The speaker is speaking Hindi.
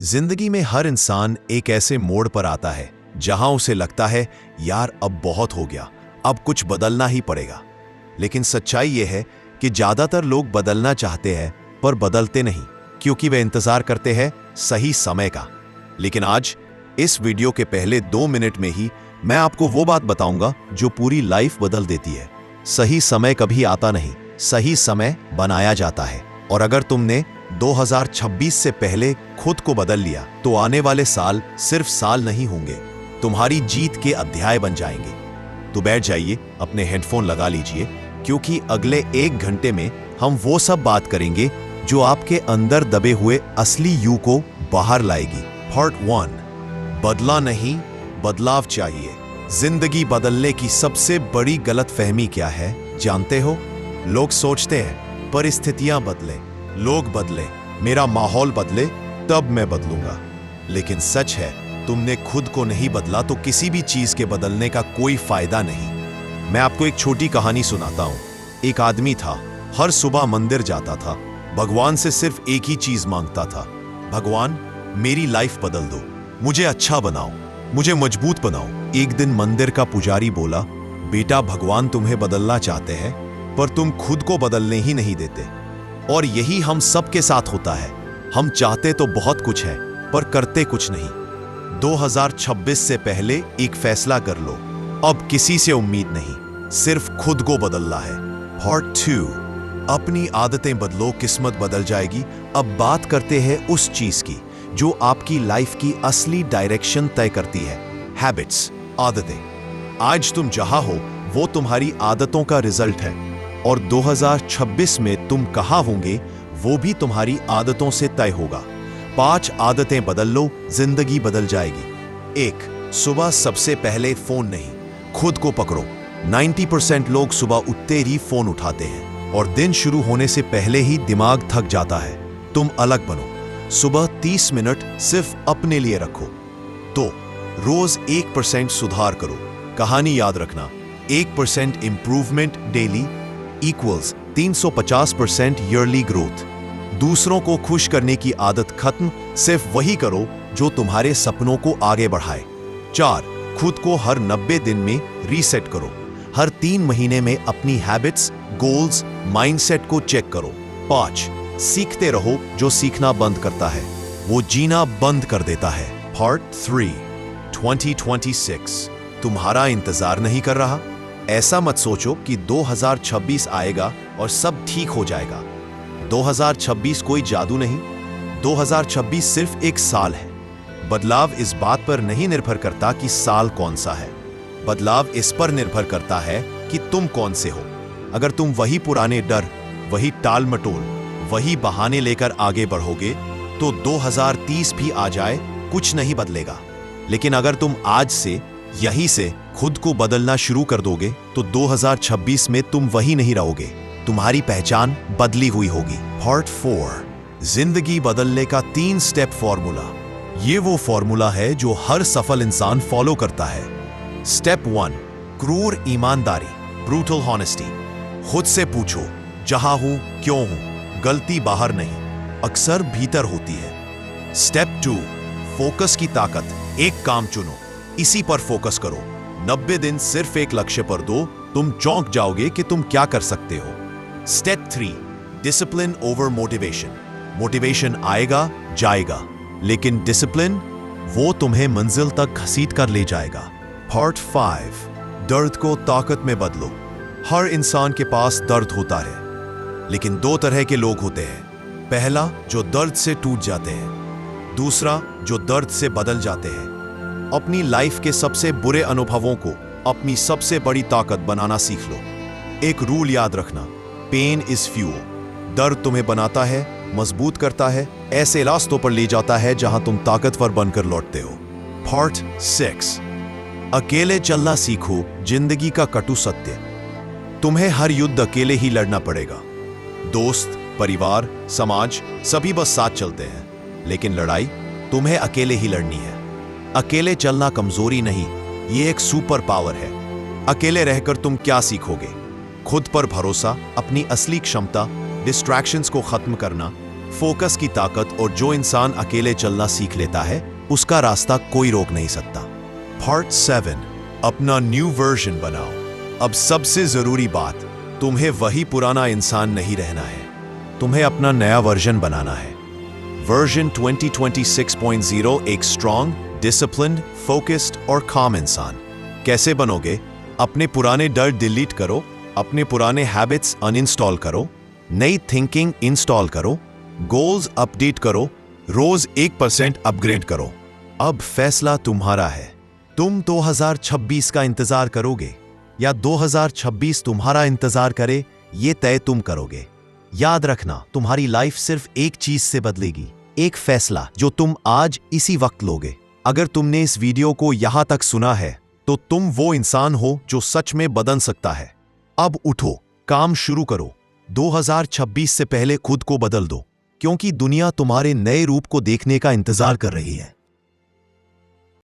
जिंदगी में हर इंसान एक ऐसे मोड़ पर आता है जहां उसे लगता है यार अब बहुत हो गया, अब कुछ बदलना ही पड़ेगा। लेकिन सच्चाई यह है कि ज्यादातर लोग बदलना चाहते हैं पर बदलते नहीं, क्योंकि वे इंतजार करते हैं सही समय का। लेकिन आज इस वीडियो के पहले 2 मिनट में ही मैं आपको वो बात बताऊंगा जो पूरी लाइफ बदल देती है। सही समय कभी आता नहीं, सही समय बनाया जाता है। और अगर तुमने 2026 से पहले खुद को बदल लिया तो आने वाले साल सिर्फ साल नहीं होंगे, तुम्हारी जीत के अध्याय बन जाएंगे। तो बैठ जाइए, अपने हेडफोन लगा लीजिए, क्योंकि अगले 1 घंटे में हम वो सब बात करेंगे जो आपके अंदर दबे हुए असली यू को बाहर लाएगी। पार्ट 1, बदला नहीं, बदलाव चाहिए। जिंदगी बदलने की सबसे बड़ी गलतफहमी क्या है जानते हो? लोग सोचते हैं परिस्थितियां बदले, लोग बदले, मेरा माहौल बदले तब मैं बदलूंगा। लेकिन सच है, तुमने खुद को नहीं बदला तो किसी भी चीज के बदलने का कोई फायदा नहीं। मैं आपको एक छोटी कहानी सुनाता हूं। एक आदमी था, हर सुबह मंदिर जाता था, भगवान से सिर्फ एक ही चीज मांगता था, भगवान मेरी लाइफ बदल दो, मुझे अच्छा बनाओ, मुझे मजबूत बनाओ। एक दिन मंदिर का पुजारी बोला, बेटा भगवान तुम्हें बदलना चाहते हैं पर तुम खुद को बदलने ही नहीं देते। और यही हम सबके साथ होता है, हम चाहते तो बहुत कुछ है पर करते कुछ नहीं। 2026 से पहले एक फैसला कर लो, अब किसी से उम्मीद नहीं, सिर्फ खुद को बदलना है। पार्ट 2, अपनी आदतें बदलो, किस्मत बदल जाएगी। अब बात करते हैं उस चीज की जो आपकी लाइफ की असली डायरेक्शन तय करती है। हैबिट्स, आदतें। आज तुम जहां हो वो तुम्हारी आदतों का रिजल्ट है, और 2026 में तुम कहां होंगे वो भी तुम्हारी आदतों से तय होगा। 5 आदतें बदल लो, जिंदगी बदल जाएगी। 1, सुबह सबसे पहले फोन नहीं, खुद को पकड़ो। 90% लोग सुबह उठते ही फोन उठाते हैं और दिन शुरू होने से पहले ही दिमाग थक जाता है। तुम अलग बनो, सुबह 30 मिनट सिर्फ अपने लिए रखो। 2, रोज 1% सुधार करो। कहानी याद रखना, 1% improvement daily equals 350% yearly growth. दूसरों को खुश करने की आदत खत्म, सिर्फ वही करो जो तुम्हारे सपनों को आगे बढ़ाए। 4, खुद को हर 90 दिन में रीसेट करो। हर 3 महीने में अपनी हैबिट्स, गोल्स, माइंडसेट को चेक करो। 5, सीखते रहो, जो सीखना बंद करता है वो जीना बंद कर देता है। पार्ट 3, 2026 तुम्हारा इंतजार नहीं कर रहा। ऐसा मत सोचो कि 2026 आएगा और सब ठीक हो जाएगा। 2026 कोई जादू नहीं, 2026 सिर्फ एक साल है। बदलाव इस बात पर नहीं निर्भर करता कि साल कौन सा है, बदलाव इस पर निर्भर करता है कि तुम कौन से हो। अगर तुम वही पुराने डर, वही टाल मटोल, वही बहाने लेकर आगे बढ़ोगे तो 2030 भी आ जाए कुछ नहीं बदलेगा। लेकिन अगर तुम आज से, यहीं से खुद को बदलना शुरू कर दोगे तो 2026 में तुम वही नहीं रहोगे, तुम्हारी पहचान बदली हुई होगी। पार्ट 4, जिंदगी बदलने का 3 स्टेप फॉर्मूला। ये वो फॉर्मूला है जो हर सफल इंसान फॉलो करता है। स्टेप 1, क्रूर ईमानदारी, ब्रूटल हॉनेस्टी। खुद से पूछो, जहां हूं क्यों हूं। गलती बाहर नहीं, अक्सर भीतर होती है। स्टेप 2, फोकस की ताकत। एक काम चुनो, इसी पर फोकस करो। 90 दिन सिर्फ एक लक्ष्य पर दो, तुम चौंक जाओगे कि तुम क्या कर सकते हो। Step 3, discipline over motivation. Motivation आएगा जाएगा, लेकिन डिसिप्लिन वो तुम्हें मंजिल तक घसीट कर ले जाएगा। पार्ट 5, दर्द को ताकत में बदलो। हर इंसान के पास दर्द होता है, लेकिन 2 तरह के लोग होते हैं। पहला, जो दर्द से टूट जाते हैं, दूसरा जो दर्द से बदल जाते हैं। अपनी लाइफ के सबसे बुरे अनुभवों को अपनी सबसे बड़ी ताकत बनाना सीख लो। एक रूल याद रखना, पेन इज फ्यूल। दर्द तुम्हें बनाता है, मजबूत करता है, ऐसे रास्तों पर ले जाता है जहां तुम ताकतवर बनकर लौटते हो। पार्ट 6, अकेले चलना सीखो, जिंदगी का कटु सत्य। तुम्हें हर युद्ध अकेले ही लड़ना पड़ेगा। दोस्त, परिवार, समाज सभी बस साथ चलते हैं, लेकिन लड़ाई तुम्हें अकेले ही लड़नी है। अकेले चलना कमजोरी नहीं, ये एक सुपर पावर है। अकेले रहकर तुम क्या सीखोगे? खुद पर भरोसा, अपनी असली क्षमता, डिस्ट्रैक्शंस को खत्म करना, फोकस की ताकत, और जो इंसान अकेले चलना सीख लेता है उसका रास्ता कोई रोक नहीं सकता। पार्ट 7, अपना न्यू वर्जन बनाओ। अब सबसे जरूरी बात, तुम्हें वही पुराना इंसान नहीं रहना है, तुम्हें अपना नया वर्जन बनाना है। वर्जन 2026.0 एक स्ट्रॉन्ग, डिसिप्लिन्ड, फोकस्ड और काम इंसान। कैसे बनोगे? अपने पुराने डर डिलीट करो, अपने पुराने हैबिट्स अनइंस्टॉल करो, नई थिंकिंग इंस्टॉल करो, गोल्स अपडेट करो, रोज 1% अपग्रेड करो। अब फैसला तुम्हारा है। तुम 2026 का इंतजार करोगे या 2026 तुम्हारा इंतजार करे, ये तय तुम करोगे। याद रखना, तुम्हारी लाइफ सिर्फ एक चीज से बदलेगी, एक फैसला जो तुम आज इसी वक्त लोगे। अगर तुमने इस वीडियो को यहां तक सुना है तो तुम वो इंसान हो जो सच में बदल सकता है। अब उठो, काम शुरू करो। 2026 से पहले खुद को बदल दो, क्योंकि दुनिया तुम्हारे नए रूप को देखने का इंतजार कर रही है।